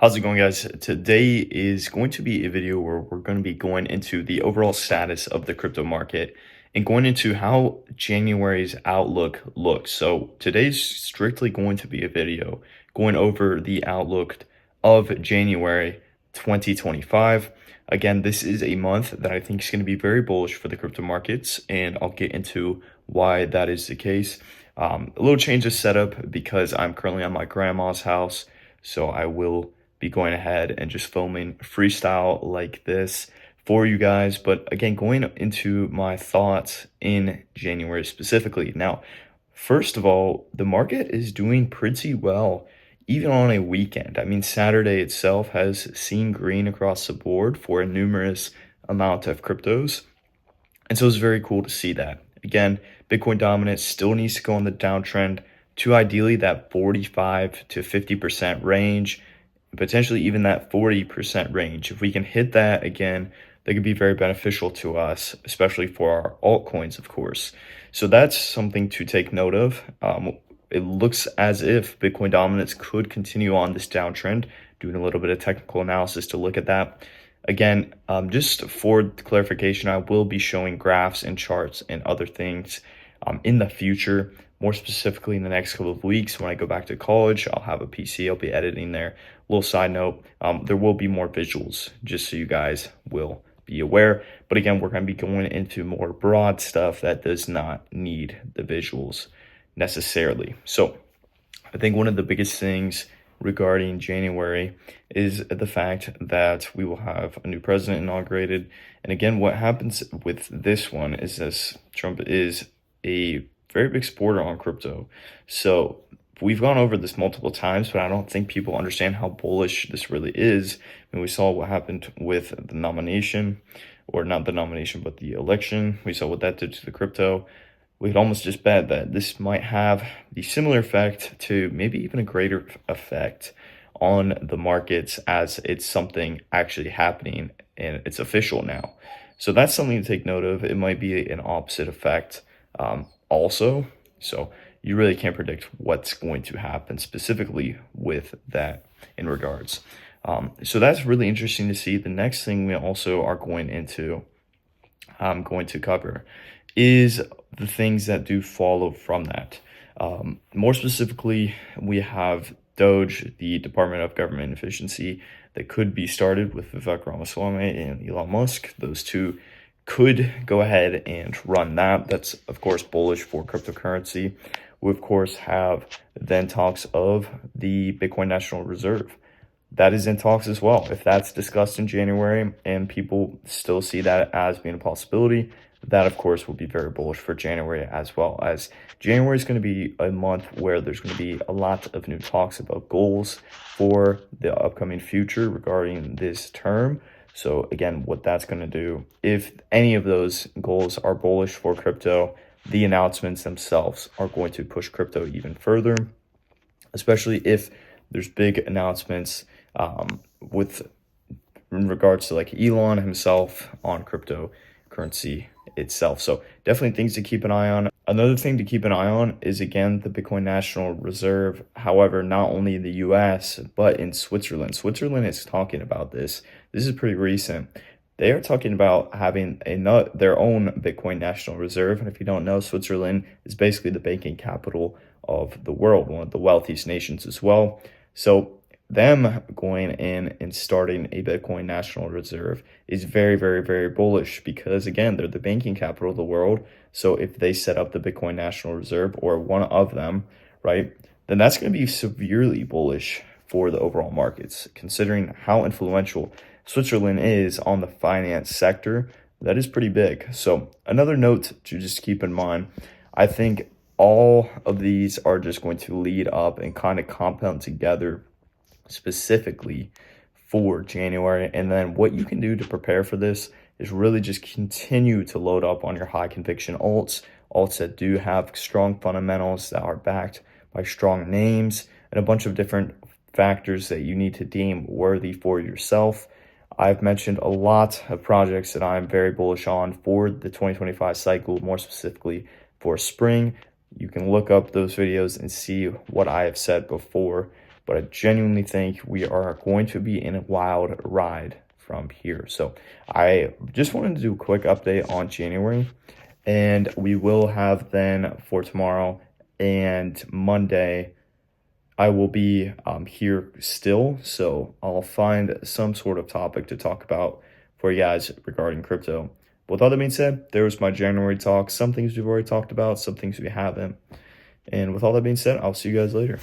How's it going, guys? Today is going to be a video where we're going to be going into the overall status of the crypto market and going into how January's outlook looks. So today's strictly going to be a video going over the outlook of January 2025. Again, this is a month that I think is going to be very bullish for the crypto markets, and I'll get into why that is the case. A little change of setup because I'm currently on my grandma's house, so I will be going ahead and just filming freestyle like this for you guys. But again, going into my thoughts in January specifically. Now, first of all, the market is doing pretty well, even on a weekend. I mean, Saturday itself has seen green across the board for a numerous amount of cryptos. And so it's very cool to see that. Again, Bitcoin dominance still needs to go on the downtrend to ideally that 45 to 50% range, potentially even that 40% range. If we can hit that again, that could be very beneficial to us, especially for our altcoins, of course. So that's something to take note of. It looks as if Bitcoin dominance could continue on this downtrend. Doing a little bit of technical analysis to look at that. Again, just for clarification, I will be showing graphs and charts and other things in the future, more specifically in the next couple of weeks. When I go back to college, I'll have a PC, I'll be editing there. Little side note, there will be more visuals, just so you guys will be aware. But again, we're going to be going into more broad stuff that does not need the visuals necessarily. So I think one of the biggest things regarding January is the fact that we will have a new president inaugurated. And again, what happens with this one is this: Trump is a very big supporter on crypto. So we've gone over this multiple times, but I don't think people understand how bullish this really is. And we saw what happened with the nomination, or not the nomination, but the election. We saw what that did to the crypto. We could almost just bet that this might have the similar effect to maybe even a greater effect on the markets, as it's something actually happening and it's official now. So that's something to take note of. It might be an opposite effect also. So you really can't predict what's going to happen specifically with that in regards. So that's really interesting to see. The next thing we also are going to cover is the things that do follow from that. More specifically, we have Doge, the Department of Government Efficiency, that could be started with Vivek Ramaswamy and Elon Musk. Those two could go ahead and run that. That's, of course, bullish for cryptocurrency. We, of course, have then talks of the Bitcoin National Reserve. That is in talks as well. If that's discussed in January and people still see that as being a possibility, that, of course, will be very bullish for January, as well as January is going to be a month where there's going to be a lot of new talks about goals for the upcoming future regarding this term. So again, what that's going to do, if any of those goals are bullish for crypto, the announcements themselves are going to push crypto even further, especially if there's big announcements with in regards to like Elon himself on cryptocurrency itself. So definitely things to keep an eye on. Another thing to keep an eye on is, again, the Bitcoin National Reserve. However, not only in the US, but in Switzerland. Switzerland is talking about this. This is pretty recent. They are talking about having their own Bitcoin National Reserve. And if you don't know, Switzerland is basically the banking capital of the world, one of the wealthiest nations as well. So them going in and starting a Bitcoin National Reserve is very, very, very bullish, because again, they're the banking capital of the world. So if they set up the Bitcoin National Reserve, or one of them, right, then that's going to be severely bullish for the overall markets, considering how influential Switzerland is on the finance sector. That is pretty big. So another note to just keep in mind, I think all of these are just going to lead up and kind of compound together specifically for January. And then what you can do to prepare for this is really just continue to load up on your high conviction alts that do have strong fundamentals, that are backed by strong names, and a bunch of different factors that you need to deem worthy for yourself. I've mentioned a lot of projects that I'm very bullish on for the 2025 cycle, more specifically for spring. You can look up those videos and see what I have said before. but I genuinely think we are going to be in a wild ride from here. So I just wanted to do a quick update on January, and we will have then for tomorrow and Monday, I will be here still, so I'll find some sort of topic to talk about for you guys regarding crypto. But with all that being said, there was my January talk. Some things we've already talked about, some things we haven't. And with all that being said, I'll see you guys later.